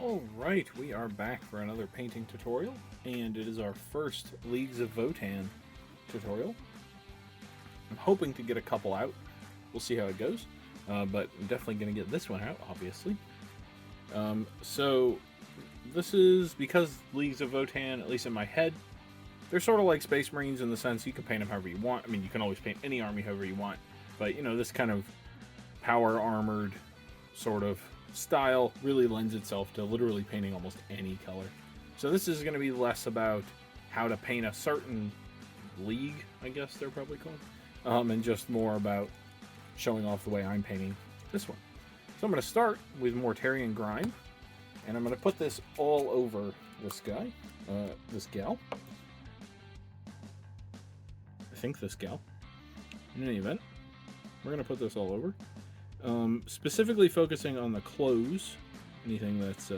Alright, we are back for another painting tutorial, and it is our first Leagues of Votann tutorial. I'm hoping to get a couple out. We'll see how it goes, but I'm definitely going to get this one out, obviously. So, this is because Leagues of Votann, at least in my head, they're sort of like Space Marines in the sense you can paint them however you want. I mean, you can always paint any army however you want, but, you know, this kind of power-armored sort of style really lends itself to literally painting almost any color. So this is going to be less about how to paint a certain league, I guess they're probably called, and just more about showing off the way I'm painting this one. So I'm going to start with Mortarion Grime, and I'm going to put this all over this guy, this gal. I think this gal. In any event, we're going to put this all over. Specifically focusing on the clothes, anything that's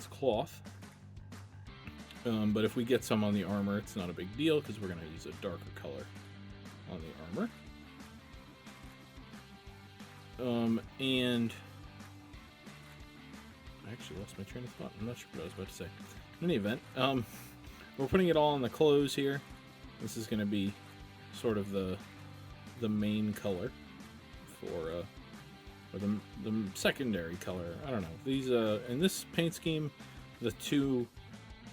cloth. But if we get some on the armor, it's not a big deal because we're going to use a darker color on the armor. And I actually lost my train of thought. I'm not sure what I was about to say. In any event, we're putting it all on the clothes here. This is going to be sort of the main color. Or the secondary color. I don't know. These in this paint scheme, the two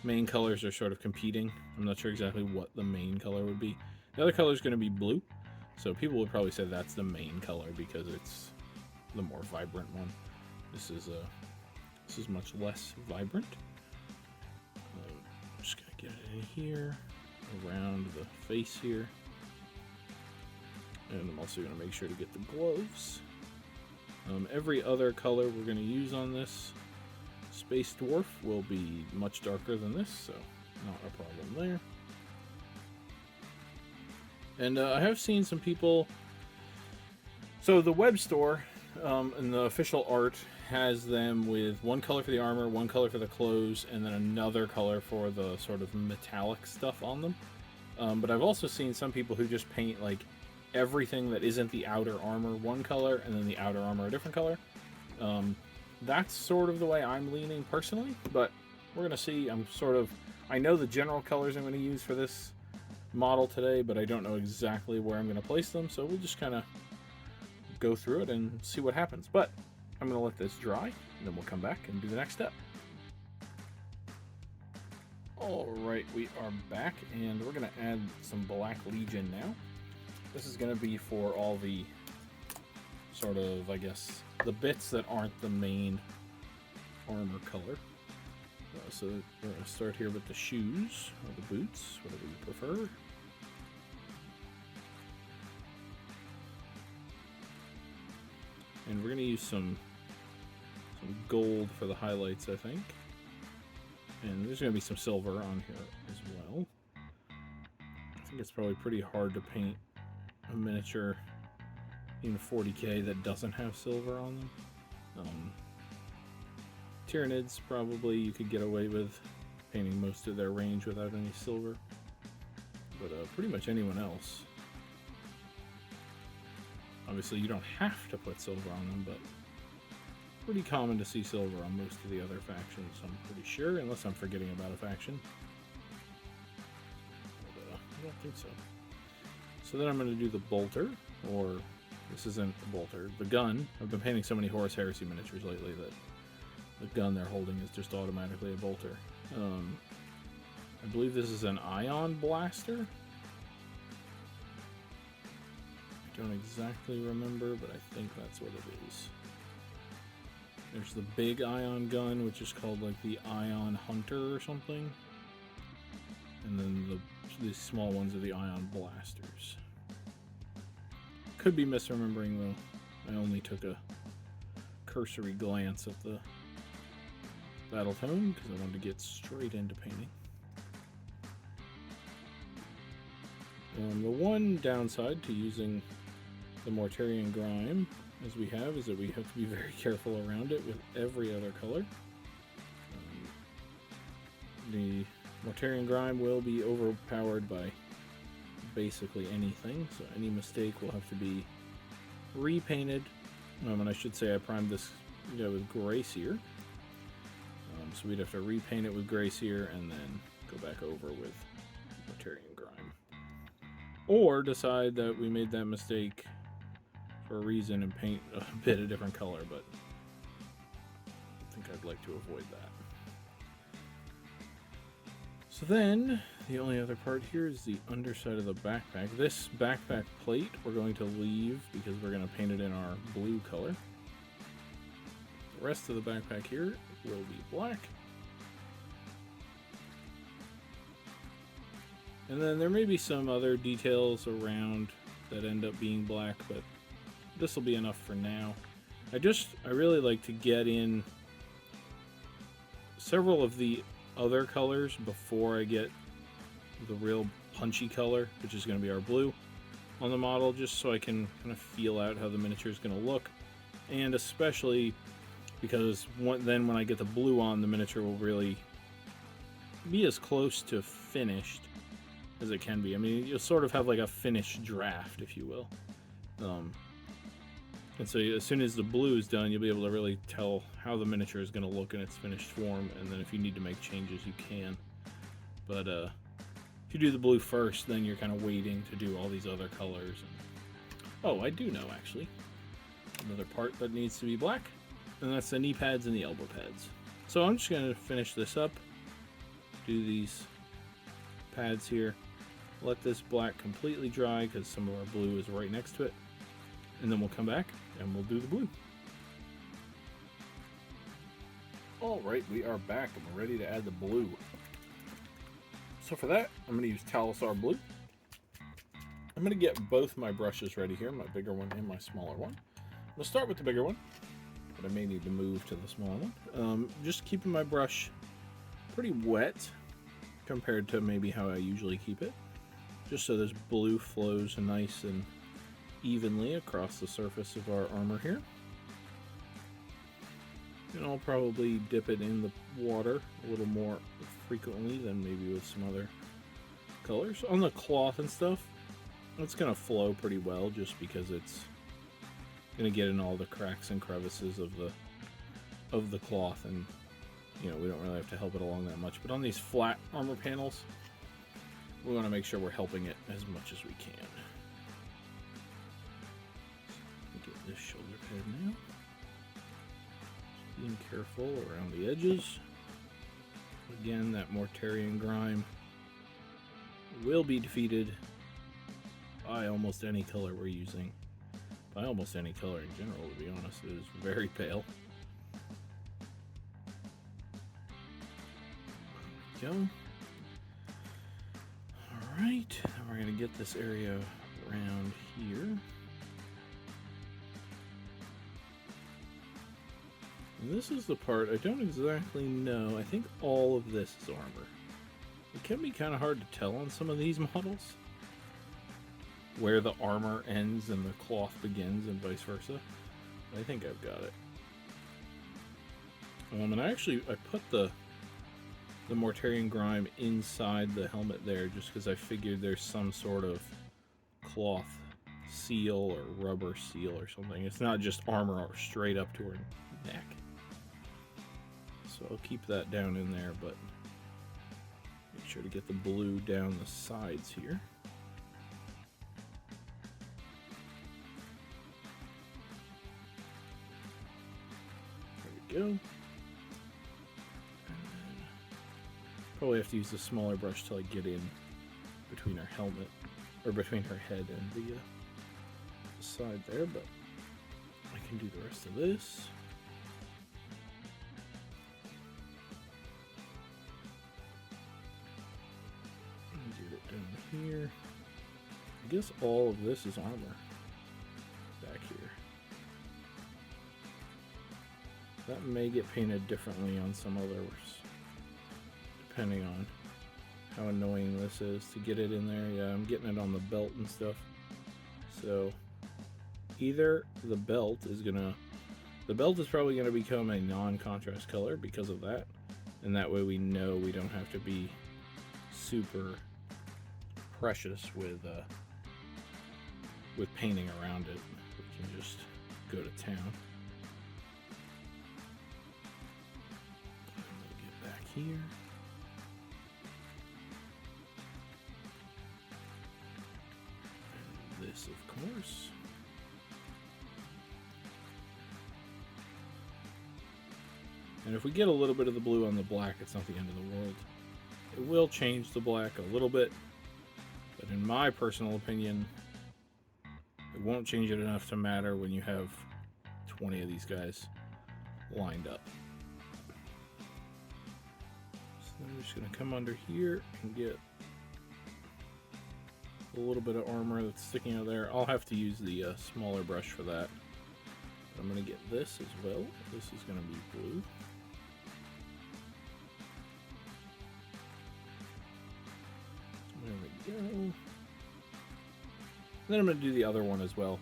main colors are sort of competing. I'm not sure exactly what the main color would be. The other color is going to be blue, so people would probably say that's the main color because it's the more vibrant one. This is much less vibrant. I'm just gonna get it in here, around the face here. And I'm also going to make sure to get the gloves. Every other color we're going to use on this Space Dwarf will be much darker than this, so not a problem there. And I have seen some people... So the web store and the official art has them with one color for the armor, one color for the clothes, and then another color for the sort of metallic stuff on them. But I've also seen some people who just paint like everything that isn't the outer armor one color and then the outer armor a different color. That's sort of the way I'm leaning personally, but we're gonna see. I know the general colors I'm going to use for this model today, but I don't know exactly where I'm going to place them, so we'll just kind of go through it and see what happens. But I'm going to let this dry, and then we'll come back and do the next step. Alright, we are back, and we're going to add some Black Legion now. This is going to be for all the sort of, I guess, the bits that aren't the main armor color. So we're going to start here with the shoes, or the boots, whatever you prefer. And we're going to use some gold for the highlights, I think. And there's going to be some silver on here as well. I think it's probably pretty hard to paint a miniature in 40k that doesn't have silver on them. Tyranids, probably you could get away with painting most of their range without any silver. But pretty much anyone else. Obviously you don't have to put silver on them, but pretty common to see silver on most of the other factions, I'm pretty sure, unless I'm forgetting about a faction. But I don't think so. So then I'm going to do the bolter, or this isn't a bolter, the gun. I've been painting so many Horus Heresy miniatures lately that the gun they're holding is just automatically a bolter. I believe this is an ion blaster. I don't exactly remember, but I think that's what it is. There's the big ion gun, which is called like the Ion Hunter or something. And then the small ones are the ion blasters. Could be misremembering though. I only took a cursory glance at the battle tome because I wanted to get straight into painting. The one downside to using the Mortarion Grime as we have is that we have to be very careful around it with every other color. The Mortarion Grime will be overpowered by basically anything, so any mistake will have to be repainted. And I should say I primed this with Grace here. So we'd have to repaint it with Gray Seer and then go back over with Mortarian Grime. Or decide that we made that mistake for a reason and paint a bit a different color, but I think I'd like to avoid that. So then, the only other part here is the underside of the backpack. This backpack plate we're going to leave because we're going to paint it in our blue color. The rest of the backpack here will be black. And then there may be some other details around that end up being black, but this will be enough for now. I really like to get in several of the other colors before I get the real punchy color, which is going to be our blue on the model, just so I can kind of feel out how the miniature is going to look. And especially because then when I get the blue on, the miniature will really be as close to finished as it can be. I mean, you'll sort of have like a finished draft, if you will. And so as soon as the blue is done, you'll be able to really tell how the miniature is going to look in its finished form, and then if you need to make changes, you can. But if you do the blue first, then you're kind of waiting to do all these other colors. Oh, I do know, actually. Another part that needs to be black, and that's the knee pads and the elbow pads. So I'm just going to finish this up, do these pads here, let this black completely dry because some of our blue is right next to it, and then we'll come back and we'll do the blue. Alright, we are back and we're ready to add the blue. So for that, I'm going to use Talisar Blue. I'm going to get both my brushes ready here, my bigger one and my smaller one. We'll start with the bigger one, but I may need to move to the smaller one. Just keeping my brush pretty wet compared to maybe how I usually keep it, just so this blue flows nice and evenly across the surface of our armor here. And I'll probably dip it in the water a little more frequently than maybe with some other colors. On the cloth and stuff, it's going to flow pretty well just because it's going to get in all the cracks and crevices of the cloth, and you know, we don't really have to help it along that much. But on these flat armor panels, we want to make sure we're helping it as much as we can. Get this shoulder pad now. Just being careful around the edges. Again, that Mortarian Grime will be defeated by almost any color we're using. By almost any color in general, to be honest. It is very pale. There we go. Alright, now we're going to get this area around here. And this is the part I don't exactly know. I think all of this is armor. It can be kind of hard to tell on some of these models where the armor ends and the cloth begins and vice versa. But I think I've got it. And I put the Mortarian Grime inside the helmet there just because I figured there's some sort of cloth seal or rubber seal or something. It's not just armor straight up to her neck. So I'll keep that down in there, but make sure to get the blue down the sides here. There we go. Probably have to use a smaller brush till I get in between her helmet, or between her head and the side there, but I can do the rest of this. Get it down here. I guess all of this is armor back here. That may get painted differently on some others, depending on how annoying this is to get it in there. Yeah, I'm getting it on the belt and stuff. So either the belt is probably gonna become a non-contrast color because of that, and that way we know we don't have to be super precious with painting around it. We can just go to town. here. And this, of course. And if we get a little bit of the blue on the black, it's not the end of the world. It will change the black a little bit, but in my personal opinion, it won't change it enough to matter when you have 20 of these guys lined up. So I'm just going to come under here and get a little bit of armor that's sticking out there. I'll have to use the smaller brush for that. But I'm going to get this as well. This is going to be blue. There we go. And then I'm going to do the other one as well.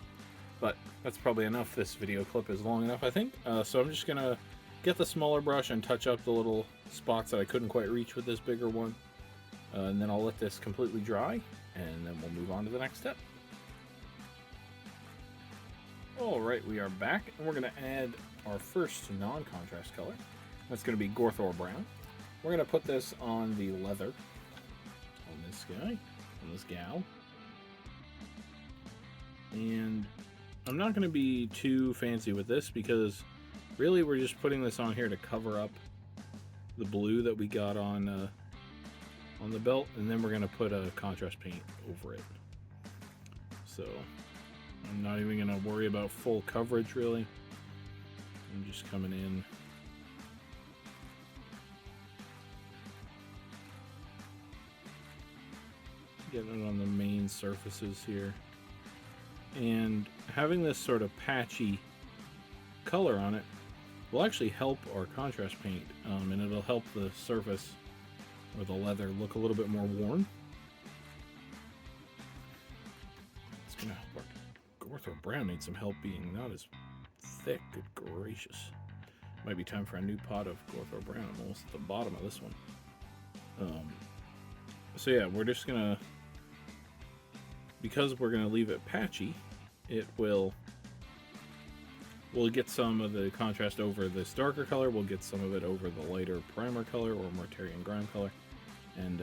But that's probably enough. This video clip is long enough, I think. So I'm just going to get the smaller brush and touch up the little spots that I couldn't quite reach with this bigger one. And then I'll let this completely dry, and then we'll move on to the next step. Alright, we are back, and we're going to add our first non-contrast color. That's going to be Gorthor Brown. We're going to put this on the leather, on this guy, on this gal. And I'm not going to be too fancy with this, because really we're just putting this on here to cover up the blue that we got on the belt, and then we're going to put a contrast paint over it. So I'm not even going to worry about full coverage really. I'm just coming in. Getting it on the main surfaces here. And having this sort of patchy color on it will actually help our contrast paint, and it'll help the surface or the leather look a little bit more worn. It's gonna help our Gorthor Brown needs some help being not as thick. Good gracious. Might be time for a new pot of Gorthor Brown. I'm almost at the bottom of this one. So yeah, we're just gonna, because we're gonna leave it patchy, we'll get some of the contrast over this darker color, we'll get some of it over the lighter primer color or Mortarian Grime color, and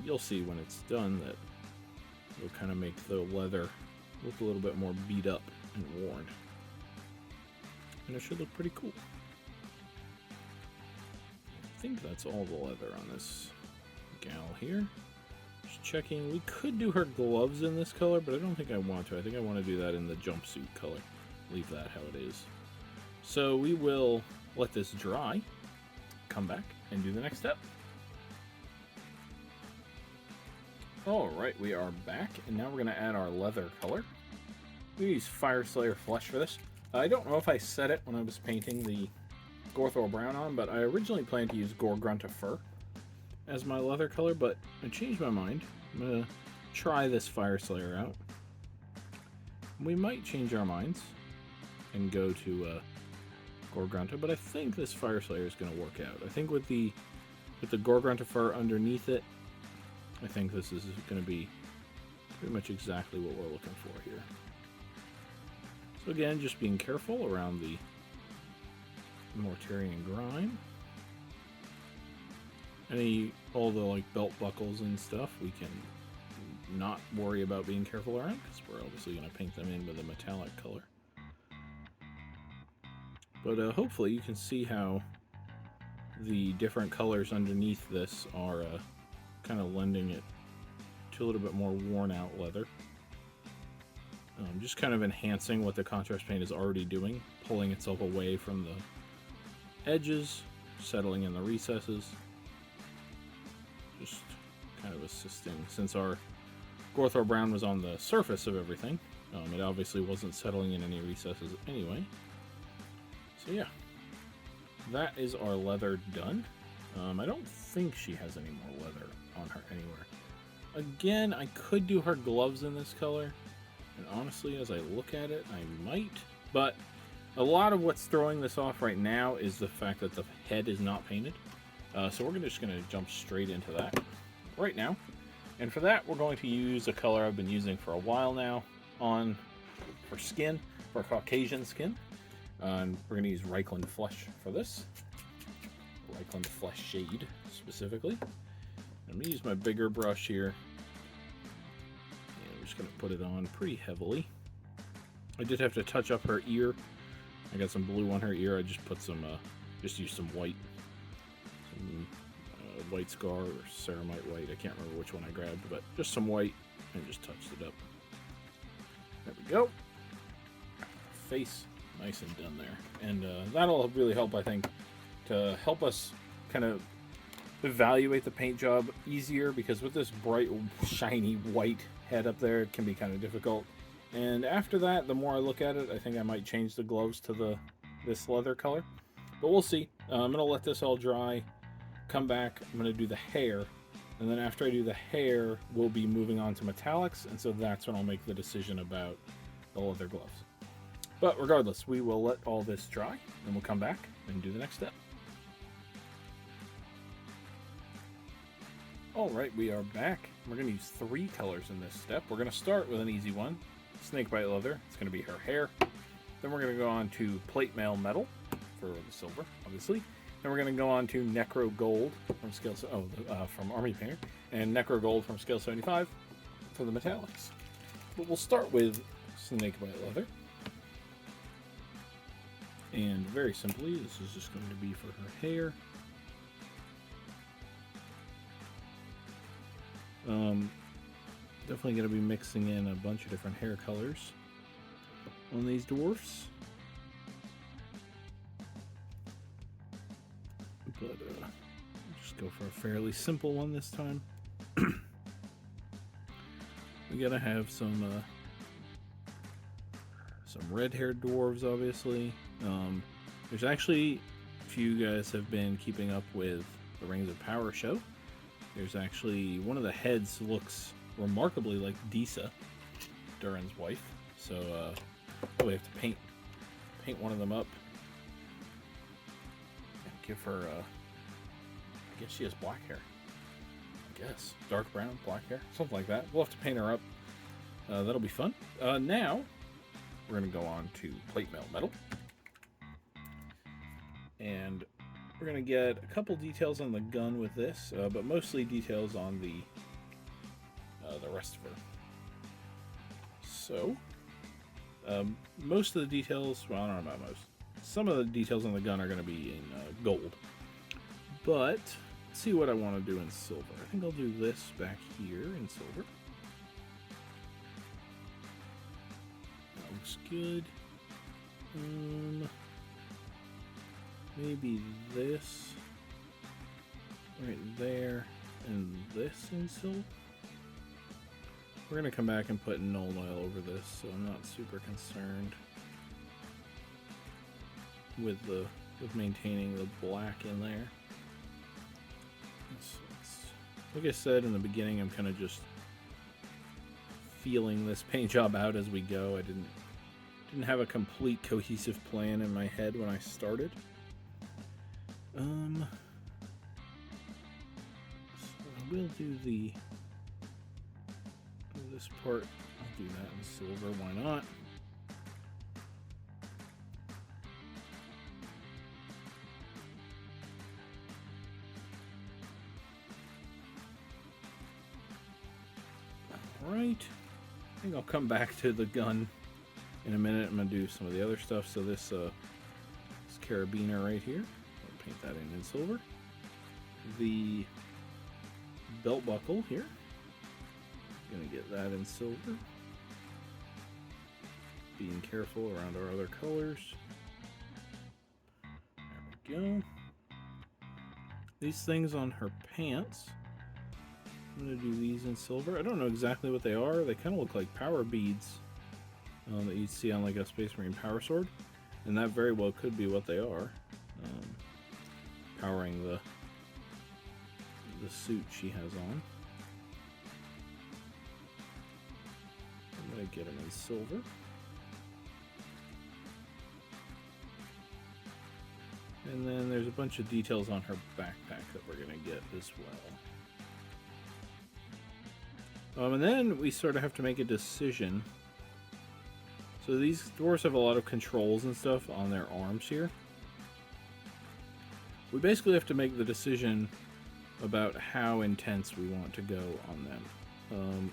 you'll see when it's done that it'll kind of make the leather look a little bit more beat up and worn. And it should look pretty cool. I think that's all the leather on this gal here. Just checking, we could do her gloves in this color, but I don't think I want to. I think I want to do that in the jumpsuit color. Leave that how it is. So we will let this dry, come back, and do the next step. Alright, we are back, and now we're going to add our leather color. We use Fyreslayer Flesh for this. I don't know if I said it when I was painting the Gorthor Brown on, but I originally planned to use Gore-Grunta Fur as my leather color, but I changed my mind. I'm going to try this Fyreslayer out. We might change our minds and go to Gore-Grunta, but I think this Fyreslayer is going to work out. I think with the Gore-Grunta Fur underneath it, I think this is going to be pretty much exactly what we're looking for here. So again, just being careful around the Mortarian Grime. All the like belt buckles and stuff, we can not worry about being careful around, because we're obviously going to paint them in with a metallic color. But hopefully you can see how the different colors underneath this are kind of lending it to a little bit more worn out leather. Just kind of enhancing what the contrast paint is already doing, pulling itself away from the edges, settling in the recesses. Just kind of assisting, since our Gorthor Brown was on the surface of everything, it obviously wasn't settling in any recesses anyway. So yeah, that is our leather done. I don't think she has any more leather on her anywhere. Again, I could do her gloves in this color, and honestly, as I look at it, I might, but a lot of what's throwing this off right now is the fact that the head is not painted. So we're just going to jump straight into that right now. And for that, we're going to use a color I've been using for a while now for skin, for Caucasian skin. And we're going to use Reikland Flesh for this. Recycling the flesh shade specifically. I'm going to use my bigger brush here. And I'm just going to put it on pretty heavily. I did have to touch up her ear. I got some blue on her ear. I just put some, just used some white. Some white scar or ceramite white. I can't remember which one I grabbed, but just some white and just touched it up. There we go. Face nice and done there. And that'll really help, I think, to help us kind of evaluate the paint job easier, because with this bright, shiny white head up there, it can be kind of difficult. And after that, the more I look at it, I think I might change the gloves to this leather color. But we'll see. I'm going to let this all dry, come back, I'm going to do the hair, and then after I do the hair, we'll be moving on to metallics, and so that's when I'll make the decision about the leather gloves. But regardless, we will let all this dry, and we'll come back and do the next step. Alright, we are back. We're going to use 3 colors in this step. We're going to start with an easy one, snakebite leather. It's going to be her hair. Then we're going to go on to plate mail metal for the silver, obviously. Then we're going to go on to Necro Gold from from Army Painter, and Necro Gold from Scale 75 for the metallics. But we'll start with snakebite leather. And very simply, this is just going to be for her hair. Definitely going to be mixing in a bunch of different hair colors on these dwarfs. But just go for a fairly simple one this time. We gotta have some red-haired dwarves, obviously. There's actually, if you guys have been keeping up with the Rings of Power show, there's actually one of the heads looks remarkably like Disa, Durin's wife. So we have to paint one of them up. Give her, I guess she has black hair. I guess dark brown, black hair, something like that. We'll have to paint her up. That'll be fun. Now we're going to go on to plate mail metal, and we're going to get a couple details on the gun with this, but mostly details on the rest of her. So, most of the details, well, I don't know about most. Some of the details on the gun are going to be in gold. But, let's see what I want to do in silver. I think I'll do this back here in silver. That looks good. Maybe this right there and this in silver. We're going to come back and put Nuln Oil over this, so I'm not super concerned with maintaining the black in there. Like I said in the beginning, I'm kind of just feeling this paint job out as we go. I didn't have a complete cohesive plan in my head when I started. So I will do this part. I'll do that in silver. Why not? Alright, I think I'll come back to the gun in a minute. I'm going to do some of the other stuff. So this carabiner right here, I'll paint that in silver. The belt buckle here, going to get that in silver. Being careful around our other colors. There we go. These things on her pants, I'm going to do these in silver. I don't know exactly what they are. They kind of look like power beads that you'd see on like a Space Marine power sword. And that very well could be what they are. Powering the suit she has on. I'm going to get them in silver. And then there's a bunch of details on her backpack that we're going to get as well. And then we sort of have to make a decision. So these dwarves have a lot of controls and stuff on their arms here. we basically have to make the decision about how intense we want to go on them.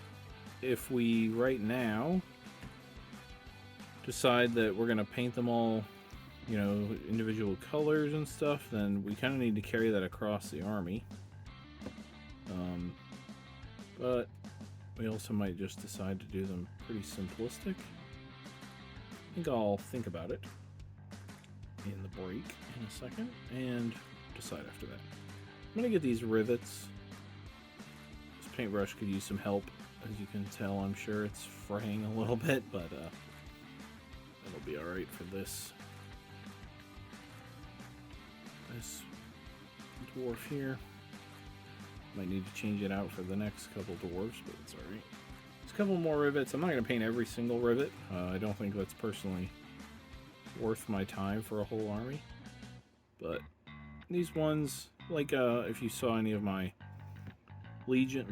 If we right now decide that we're going to paint them all, individual colors and stuff, then we kind of need to carry that across the army. But we also might just decide to do them pretty simplistic. I think I'll think about it in the break in a second and decide after that. I'm going to get these rivets. This paintbrush could use some help. As you can tell, I'm sure it's fraying a little bit, but it'll be alright for this dwarf here. Might need to change it out for the next couple dwarves, but it's alright. There's a couple more rivets. I'm not going to paint every single rivet. I don't think that's personally worth my time for a whole army. But these ones, like if you saw any of my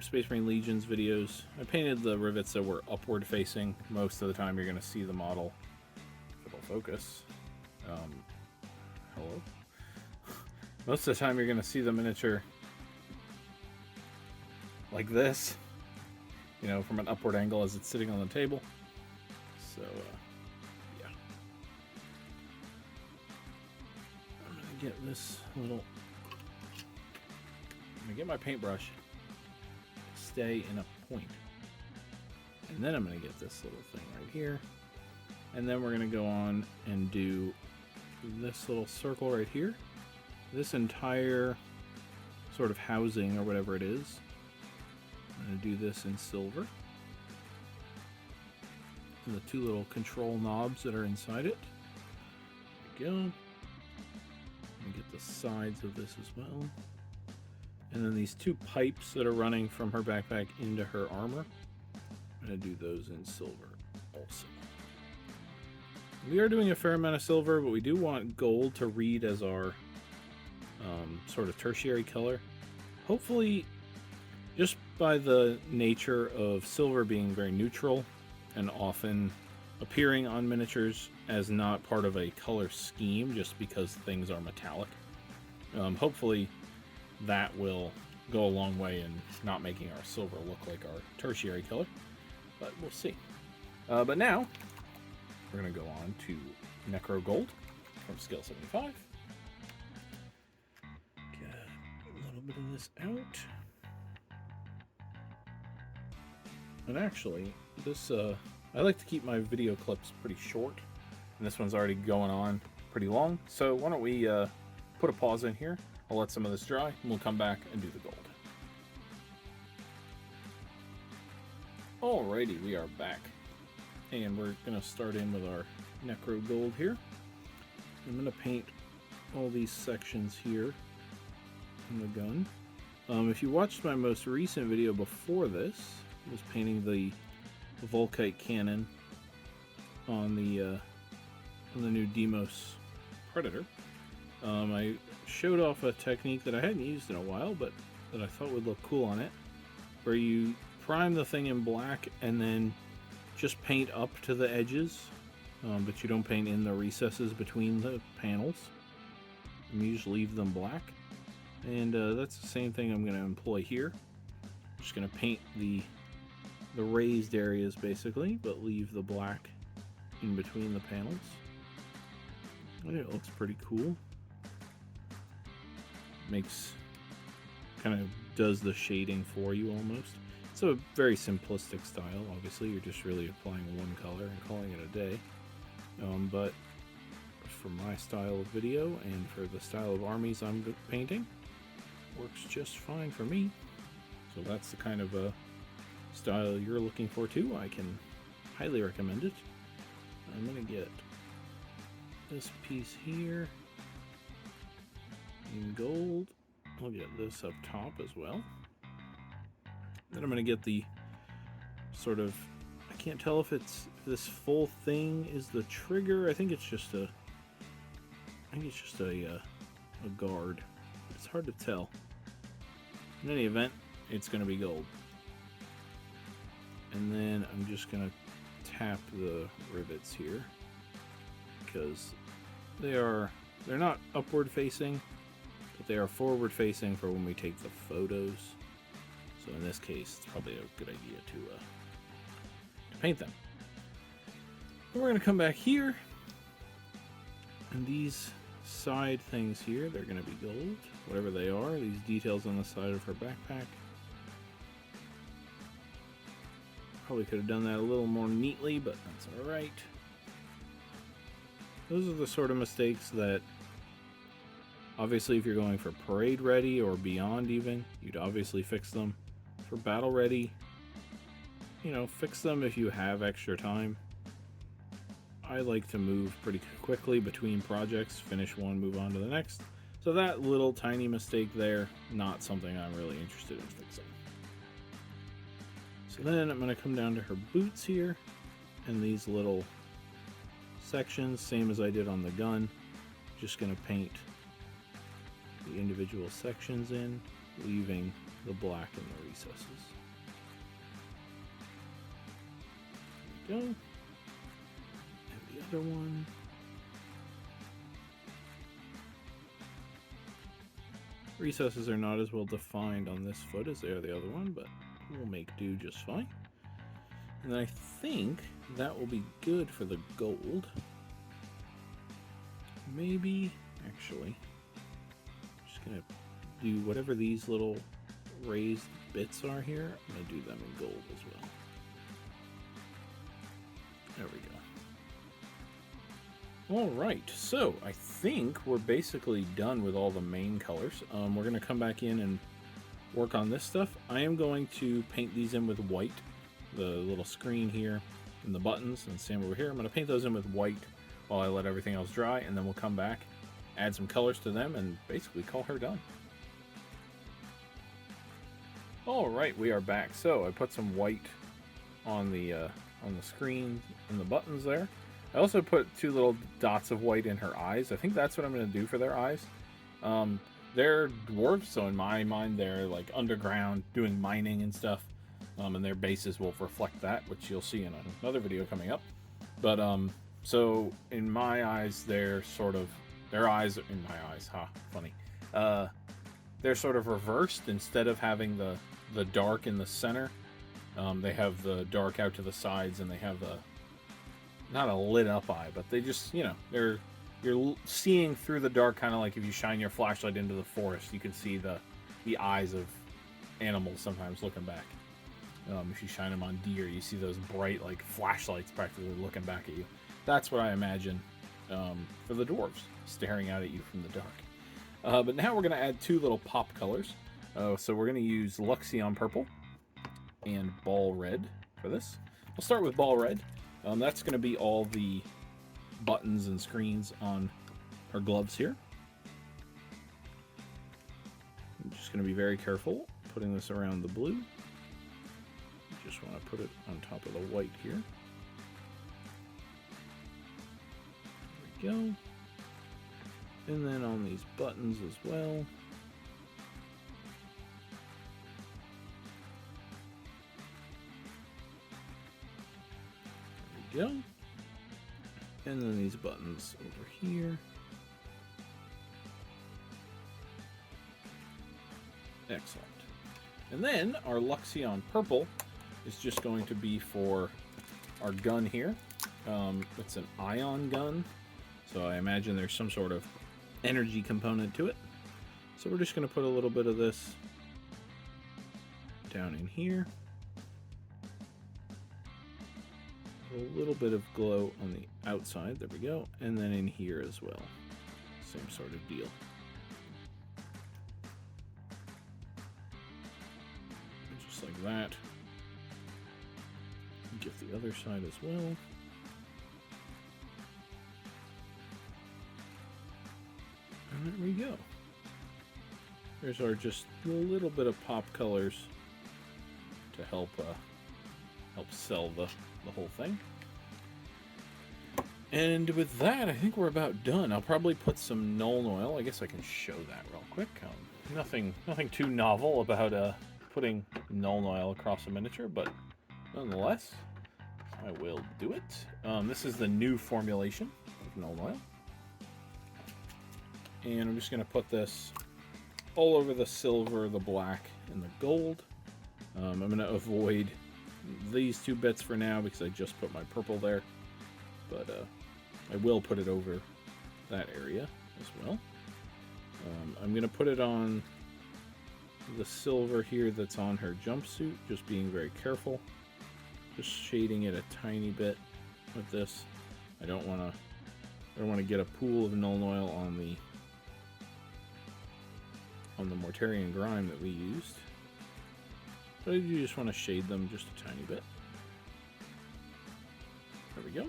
Space Marine Legions videos, I painted the rivets that were upward facing. Most of the time you're going to see the model, if it'll focus. Hello? Most of the time you're going to see the miniature like this, from an upward angle as it's sitting on the table. So, yeah. I'm going to get this little... I'm going to get my paintbrush, stay in a point. And then I'm going to get this little thing right here. And then we're going to go on and do this little circle right here. This entire sort of housing or whatever it is. I'm going to do this in silver. And the two little control knobs that are inside it. There we go. And get the sides of this as well. And then these two pipes that are running from her backpack into her armor. I'm going to do those in silver also. We are doing a fair amount of silver, but we do want gold to read as our sort of tertiary color. Hopefully, just by the nature of silver being very neutral and often appearing on miniatures as not part of a color scheme just because things are metallic. Hopefully that will go a long way in not making our silver look like our tertiary color, but we'll see. But now we're going to go on to Necro Gold from Skill 75. Get a little bit of this out. And actually, this I like to keep my video clips pretty short, and this one's already going on pretty long. So why don't we put a pause in here? I'll let some of this dry, and we'll come back and do the gold. Alrighty, we are back, and we're gonna start in with our Necro Gold here. I'm gonna paint all these sections here in the gun. If you watched my most recent video before this, I was painting the Volkite cannon on the new Demos Predator. I showed off a technique that I hadn't used in a while, but that I thought would look cool on it, where you prime the thing in black and then just paint up to the edges, but you don't paint in the recesses between the panels. You just leave them black, and that's the same thing I'm going to employ here. I'm just going to paint the raised areas basically, but leave the black in between the panels. I think it looks pretty cool. Kind of does the shading for you almost. It's a very simplistic style. Obviously, you're just really applying one color and calling it a day. But for my style of video and for the style of armies I'm painting, works just fine for me. So that's the kind of style you're looking for too. I can highly recommend it. I'm gonna get this piece here in gold. I'll get this up top as well. Then I'm gonna get the sort of, I can't tell if this full thing is the trigger. I think it's just a guard. It's hard to tell. In any event, it's gonna be gold. And then I'm just gonna tap the rivets here because they're not upward facing, but they are forward facing for when we take the photos. So in this case, it's probably a good idea to paint them. And we're going to come back here, and these side things here, they're going to be gold, whatever they are. These details on the side of her backpack. Probably could have done that a little more neatly, but that's alright. Those are the sort of mistakes that, obviously, if you're going for parade ready or beyond even, you'd obviously fix them. For battle ready, you know, fix them if you have extra time. I like to move pretty quickly between projects, finish one, move on to the next. So that little tiny mistake there, not something I'm really interested in fixing. So then I'm going to come down to her boots here, and these little sections, same as I did on the gun. Just going to paint the individual sections in, leaving the black in the recesses. There we go. And the other one. Recesses are not as well defined on this foot as they are the other one, but we'll make do just fine. And I think that will be good for the gold. Maybe, actually, I'm just going to do whatever these little raised bits are here. I'm going to do them in gold as well. There we go. Alright, so I think we're basically done with all the main colors. We're going to come back in and work on this stuff. I am going to paint these in with white. The little screen here and the buttons, and same over here. I'm going to paint those in with white while I let everything else dry, and then we'll come back, add some colors to them, and basically call her done. Alright, we are back. So I put some white on the screen and the buttons there. I also put two little dots of white in her eyes. I think that's what I'm going to do for their eyes. They're dwarves, so in my mind they're like underground doing mining and stuff. And their bases will reflect that, which you'll see in another video coming up. But so in my eyes, they're sort of, their eyes in my eyes, funny. They're sort of reversed. Instead of having the dark in the center, they have the dark out to the sides, and they have the, not a lit up eye, but they just, you know, you're seeing through the dark, kind of like if you shine your flashlight into the forest, you can see the eyes of animals sometimes looking back. If you shine them on deer, you see those bright, like, flashlights practically looking back at you. That's what I imagine for the dwarves, staring out at you from the dark. But now we're going to add two little pop colors. So we're going to use Luxion Purple and Ball Red for this. We'll start with Ball Red. That's going to be all the buttons and screens on her gloves here. I'm just going to be very careful putting this around the blue. Just want to put it on top of the white here. There we go. And then on these buttons as well. There we go. And then these buttons over here. Excellent. And then our Luxion Purple is just going to be for our gun here. It's an ion gun, so I imagine there's some sort of energy component to it. So we're just going to put a little bit of this down in here. A little bit of glow on the outside, there we go, and then in here as well. Same sort of deal. And just like that. Get the other side as well. And there we go. There's our just a little bit of pop colors to help sell the whole thing. And with that, I think we're about done. I'll probably put some Nuln Oil. I guess I can show that real quick. Nothing too novel about putting Nuln Oil across a miniature, but nonetheless, I will do it. This is the new formulation of Nuln Oil. And I'm just going to put this all over the silver, the black, and the gold. I'm going to avoid these two bits for now because I just put my purple there. But I will put it over that area as well. I'm going to put it on the silver here that's on her jumpsuit, just being very careful. Just shading it a tiny bit with this. I don't want to get a pool of Nuln Oil on the Mortarion Grime that we used. So you just want to shade them just a tiny bit. There we go.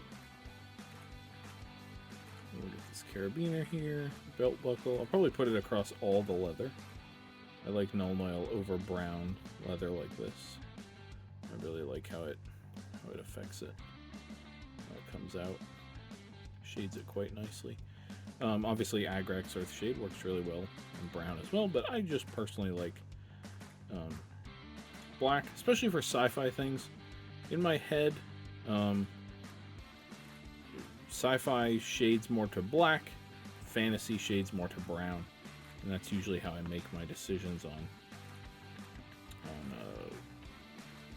We'll get this carabiner here, belt buckle. I'll probably put it across all the leather. I like Nuln Oil over brown leather like this. I really like how it affects it. How it comes out. Shades it quite nicely. Obviously Agrax Earthshade works really well in brown as well, but I just personally like black, especially for sci-fi things. In my head, sci-fi shades more to black, fantasy shades more to brown, and that's usually how I make my decisions on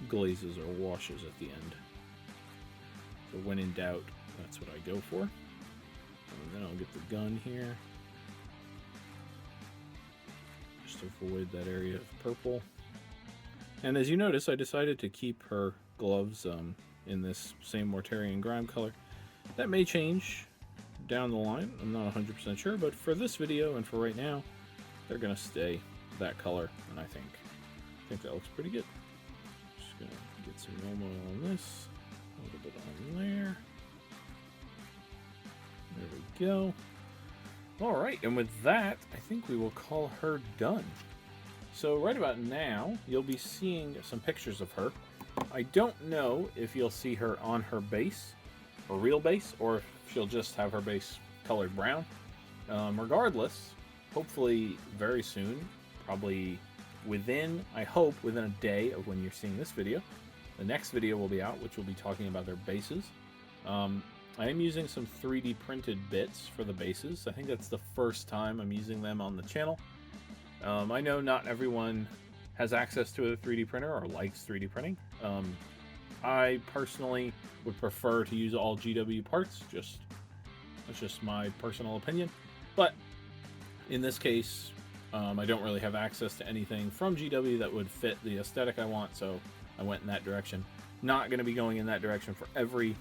glazes or washes at the end. So when in doubt, that's what I go for. And then I'll get the gun here. Just avoid that area of purple. And as you notice, I decided to keep her gloves in this same Mortarion Grime color. That may change down the line, I'm not 100% sure, but for this video and for right now, they're going to stay that color, and I think that looks pretty good. Just going to get some Nuln Oil on this, a little bit on there. There we go. Alright, and with that, I think we will call her done. So right about now, you'll be seeing some pictures of her. I don't know if you'll see her on her base, her real base, or if she'll just have her base colored brown. Regardless, hopefully very soon, probably within, I hope, within a day of when you're seeing this video, the next video will be out, which will be talking about their bases. I am using some 3D printed bits for the bases. I think that's the first time I'm using them on the channel. I know not everyone has access to a 3D printer or likes 3D printing. I personally would prefer to use all GW parts. That's just my personal opinion. But in this case, I don't really have access to anything from GW that would fit the aesthetic I want, so I went in that direction. Not going to be going in that direction for every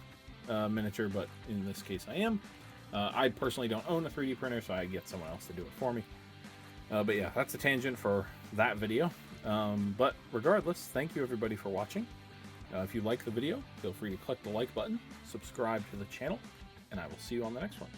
miniature, but in this case I am. I personally don't own a 3D printer, so I get someone else to do it for me. But yeah, that's a tangent for that video. But regardless, thank you everybody for watching. If you like the video, feel free to click the like button, subscribe to the channel, and I will see you on the next one.